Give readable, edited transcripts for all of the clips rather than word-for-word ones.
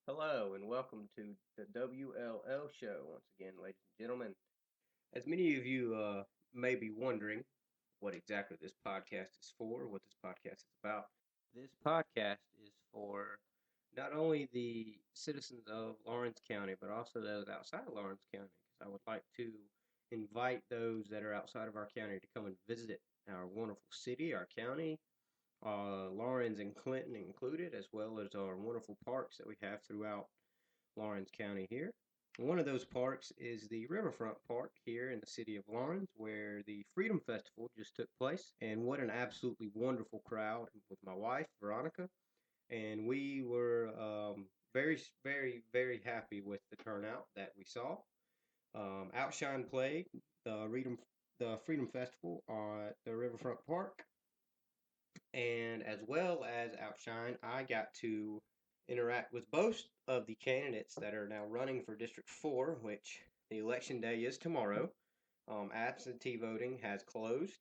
Hello and welcome to the W.L.L Show once again, ladies and gentlemen. As many of you may be wondering what exactly this podcast is for, what this podcast is about, this podcast is for not only the citizens of Lawrence County, but also those outside of Lawrence County. Because I would like to invite those that are outside of our county to come and visit our wonderful city, our county, Lawrence and Clinton included, as well as our wonderful parks that we have throughout Lawrence County here. One of those parks is the Riverfront Park here in the city of Lawrence, where the Freedom Festival just took place. And what an absolutely wonderful crowd with my wife, Veronica. And we were very, very, very happy with the turnout that we saw. Outshine played the Freedom Festival at the Riverfront Park. And as well as Outshine, I got to interact with both of the candidates that are now running for District 4, which the election day is tomorrow. Absentee voting has closed.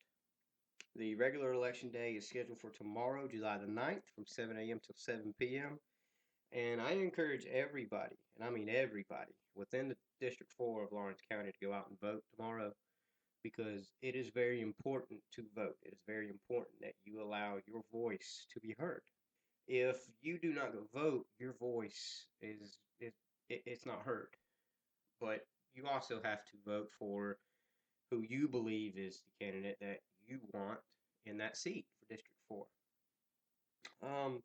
The regular election day is scheduled for tomorrow, July the 9th, from 7 a.m. till 7 p.m. And I encourage everybody, and I mean everybody, within the District 4 of Lawrence County to go out and vote tomorrow because it is very important to vote. It is very important that you allow your voice to be heard. If you do not go vote, your voice it's not heard. But you also have to vote for who you believe is the candidate that you want in that seat for District 4. Um,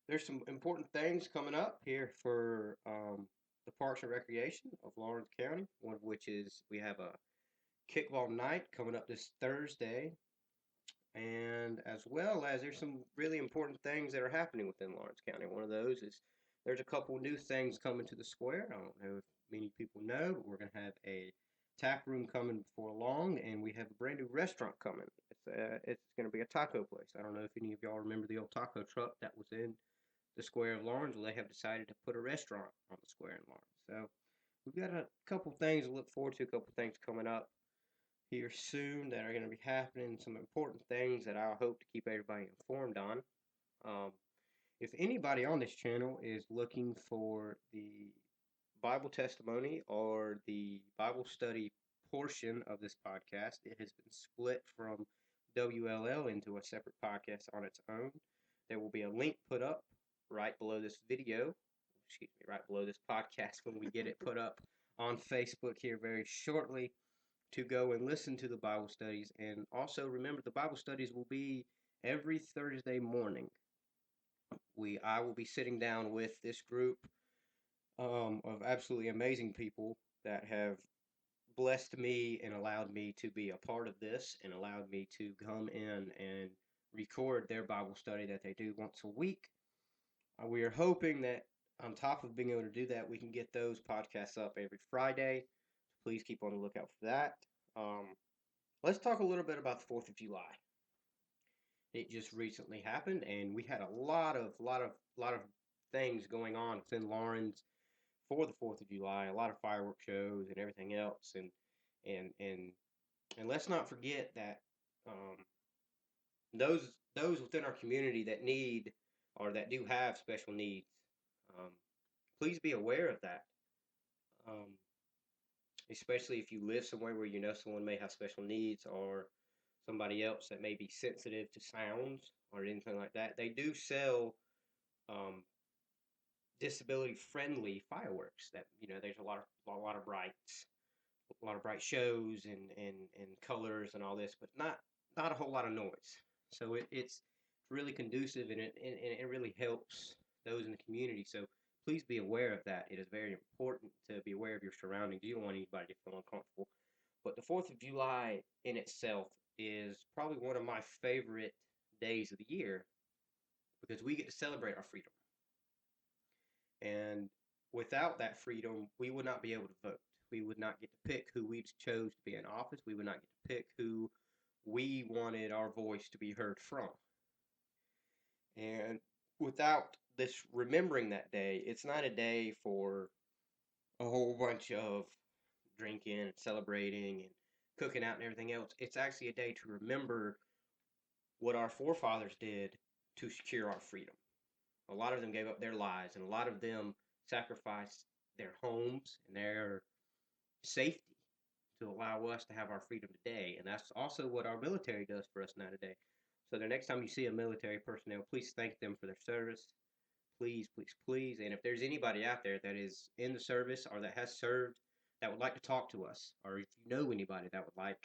there's some important things coming up here for the Parks and Recreation of Lawrence County. One of which is we have a kickball night coming up this Thursday, and as well as there's some really important things that are happening within Lawrence County. One of those is there's a couple new things coming to the square. I don't know if many people know, but we're going to have a tap room coming before long, and we have a brand new restaurant coming. It's going to be a taco place. I don't know if any of y'all remember the old taco truck that was in the square of Lawrence. Well, they have decided to put a restaurant on the square in Lawrence. So we've got a couple things to look forward to, a couple things coming up here soon that are going to be happening, some important things that I hope to keep everybody informed on. Um, if anybody on this channel is looking for the Bible testimony or the Bible study portion of this podcast, it has been split from WLL into a separate podcast on its own. There will be a link put up right below this video, excuse me, right below this podcast when we get it put up on Facebook here very shortly to go and listen to the Bible studies. And also remember, the Bible studies will be every Thursday morning. I will be sitting down with this group of absolutely amazing people that have blessed me and allowed me to be a part of this and allowed me to come in and record their Bible study that they do once a week. We are hoping that on top of being able to do that, we can get those podcasts up every Friday. Please keep on the lookout for that. Um, let's talk a little bit about the 4th of July. It just recently happened, and we had a lot of things going on within Lawrence for the 4th of July. A lot of fireworks shows and everything else, and and and let's not forget that um, those within our community that need or that do have special needs, um, please be aware of that. Um, Especially if you live somewhere where you know someone may have special needs or somebody else that may be sensitive to sounds or anything like that. They do sell um, disability friendly fireworks that there's a lot of bright shows and colors and all this, but not a whole lot of noise. So it's really conducive and it really helps those in the community. So please be aware of that. It is very important to be aware of your surroundings. You don't want anybody to feel uncomfortable. But the 4th of July in itself is probably one of my favorite days of the year because we get to celebrate our freedom. And without that freedom, we would not be able to vote. We would not get to pick who we chose to be in office. We would not get to pick who we wanted our voice to be heard from. And without this remembering that day, it's not a day for a whole bunch of drinking and celebrating and cooking out and everything else. It's actually a day to remember what our forefathers did to secure our freedom. A lot of them gave up their lives, and a lot of them sacrificed their homes and their safety to allow us to have our freedom today. And that's also what our military does for us now today. So the next time you see a military personnel, please thank them for their service. Please, please, please. And if there's anybody out there that is in the service or that has served that would like to talk to us, or if you know anybody that would like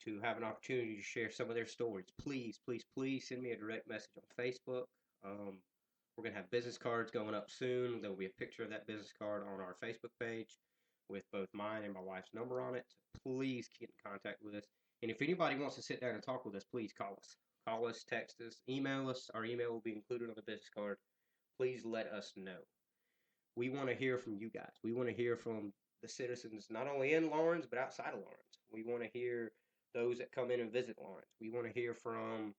to have an opportunity to share some of their stories, please, please, please send me a direct message on Facebook. We're going to have business cards going up soon. There will be a picture of that business card on our Facebook page with both mine and my wife's number on it. So please get in contact with us. And if anybody wants to sit down and talk with us, please call us. Call us, text us, email us. Our email will be included on the business card. Please let us know. We want to hear from you guys. We want to hear from the citizens, not only in Lawrence, but outside of Lawrence. We want to hear those that come in and visit Lawrence. We want to hear from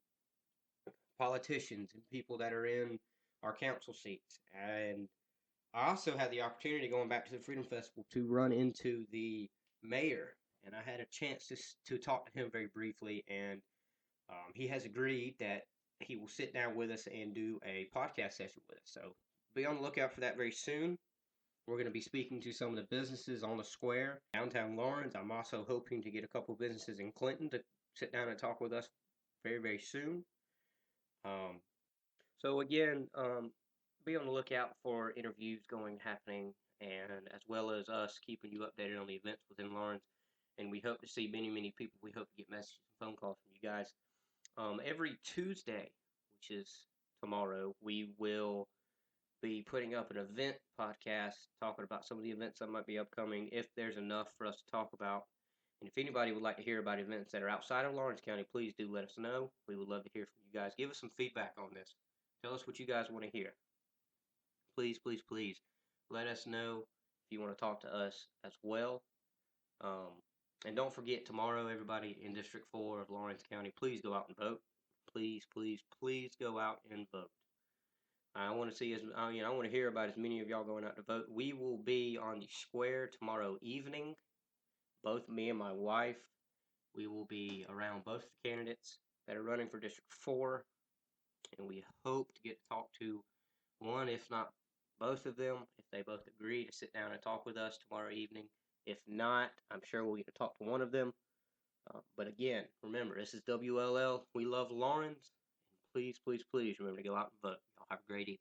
politicians and people that are in our council seats. And I also had the opportunity, going back to the Freedom Festival, to run into the mayor. And I had a chance to talk to him very briefly. And he has agreed that he will sit down with us and do a podcast session with us. So be on the lookout for that very soon. We're going to be speaking to some of the businesses on the square, downtown Lawrence. I'm also hoping to get a couple businesses in Clinton to sit down and talk with us very, very soon. So again, be on the lookout for interviews happening, and as well as us keeping you updated on the events within Lawrence. And we hope to see many, many people. We hope to get messages and phone calls from you guys. Every Tuesday, which is tomorrow, we will be putting up an event podcast talking about some of the events that might be upcoming, if there's enough for us to talk about. And if anybody would like to hear about events that are outside of Lawrence County, please do let us know. We would love to hear from you guys. Give us some feedback on this. Tell us what you guys want to hear. Please, please, please let us know if you want to talk to us as well. And don't forget, tomorrow, everybody in District 4 of Lawrence County, please go out and vote. Please, please, please go out and vote. I want to see I want to hear about as many of y'all going out to vote. We will be on the square tomorrow evening. Both me and my wife. We will be around both the candidates that are running for District 4. And we hope to get to talk to one, if not both of them, if they both agree to sit down and talk with us tomorrow evening. If not, I'm sure we'll get to talk to one of them. But again, remember, this is W.L.L. We love Lawrence. Please, please, please remember to go out and vote. Y'all have a great evening.